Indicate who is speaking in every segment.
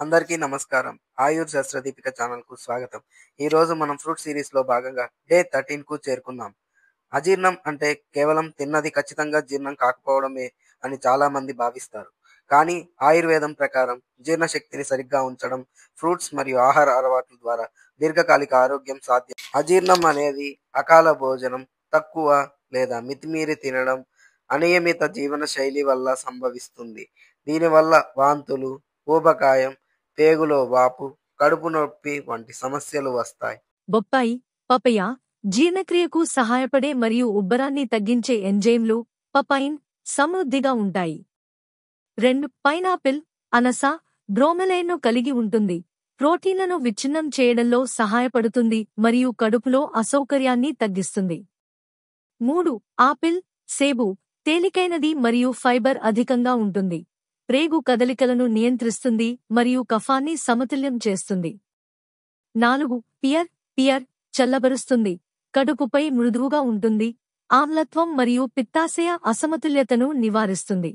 Speaker 1: అందరికీ నమస్కారం. ఆయుర్ శాస్త్ర దీపిక ఛానల్‌కు స్వాగతం. ఈరోజు మనం ఫ్రూట్ సిరీస్‌లో భాగంగా డే 13కు చేరుకున్నాం. అజీర్ణం అంటే కేవలం తిన్నది ఖచ్చితంగా జీర్ణం కాకపోవడమే అని చాలామంది భావిస్తారు. కానీ ఆయుర్వేదం ప్రకారం జీర్ణశక్తిని సరిగ్గా ఉంచడం, ఫ్రూట్స్ మరియు ఆహార అలవాట్ల ద్వారా దీర్ఘకాలిక ఆరోగ్యం సాధ్యం. అజీర్ణం అనేది అకాల భోజనం, తక్కువ లేదా మితిమీరి తినడం, అనియమిత జీవనశైలి వల్ల సంభవిస్తుంది. దీనివల్ల వాంతులు, ఊబకాయం, పేగులో వాపు, కడుపు నొప్పి వంటి సమస్యలు వస్తాయి.
Speaker 2: బొప్పాయి, పపయ, జీర్ణక్రియకు సహాయపడే మరియు ఉబ్బరాన్ని తగ్గించే ఎంజైమ్లు పపైన్ సమృద్ధిగా ఉంటాయి. 2. పైనాపిల్, అనస, బ్రోమెలైన్ను కలిగి ఉంటుంది. ప్రోటీన్లను విచ్ఛిన్నం చేయడంలో సహాయపడుతుంది మరియు కడుపులో అసౌకర్యాన్ని తగ్గిస్తుంది. 3. ఆపిల్, సేబు, తేలికైనది మరియు ఫైబర్ అధికంగా ఉంటుంది. ప్రేగు కదలికలను నియంత్రిస్తుంది మరియు కఫాన్ని సమతుల్యం చేస్తుంది. 4. పియర్, చల్లబరుస్తుంది, కడుపుపై మృదువుగా ఉంటుంది, ఆమ్లత్వం మరియు పిత్తాశయ అసమతుల్యతను నివారిస్తుంది.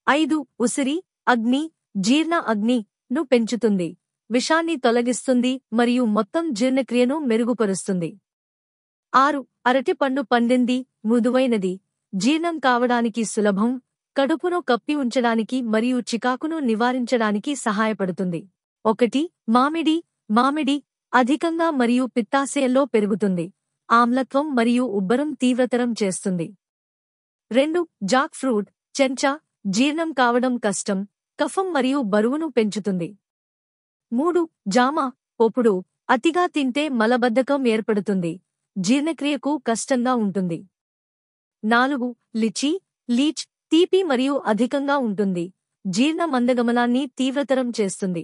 Speaker 2: 5. ఉసిరి, అగ్ని, జీర్ణ అగ్ని ను పెంచుతుంది, విషాన్ని తొలగిస్తుంది మరియు మొత్తం జీర్ణక్రియను మెరుగుపరుస్తుంది. 6. అరటిపండు పండింది, మృదువైనది, జీర్ణం కావడానికి సులభం, కడుపును కప్పి ఉంచడానికి మరియు చికాకును నివారించడానికి సహాయపడుతుంది. 1. మామిడి అధికంగా మరియు పిత్తాశయంలో పెరుగుతుంది, ఆమ్లత్వం మరియు ఉబ్బరం తీవ్రతరం చేస్తుంది. 2. జాక్ ఫ్రూట్, చెంచా, జీర్ణం కావడం కష్టం, కఫం మరియు బరువును పెంచుతుంది. 3. జామ, పొప్పుడు, అతిగా తింటే మలబద్ధకం ఏర్పడుతుంది, జీర్ణక్రియకు కష్టంగా ఉంటుంది. 4. లీచ్, తీపి మరియు అధికంగా ఉంటుంది, జీర్ణ మందగమనాన్ని తీవ్రతరం చేస్తుంది.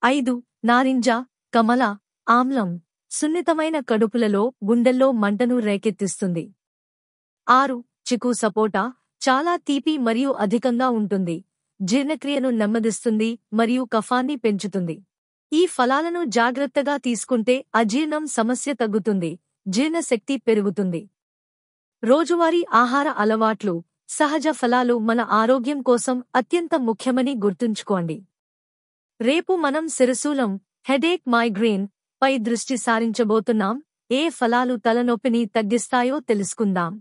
Speaker 2: 5. నారింజ, కమల, ఆమ్లం, సున్నితమైన కడుపులలో గుండెల్లో మంటను రేకెత్తిస్తుంది. 6. చికు సపోటా, చాలా తీపి మరియు అధికంగా ఉంటుంది, జీర్ణక్రియను నెమ్మదిస్తుంది మరియు కఫాన్ని పెంచుతుంది. ఈ ఫలాలను జాగ్రత్తగా తీసుకుంటే అజీర్ణం సమస్య తగ్గుతుంది, జీర్ణశక్తి పెరుగుతుంది. రోజువారీ ఆహార అలవాట్లు, సహజ ఫలాలు మన ఆరోగ్యం కోసం అత్యంత ముఖ్యమని గుర్తుంచుకోండి. రేపు మనం శిరశూలం, హెడేక్, మైగ్రేన్ పై దృష్టి సారించబోతున్నాం. ఏ ఫలాలు తలనొప్పిని తగ్గిస్తాయో తెలుసుకుందాం.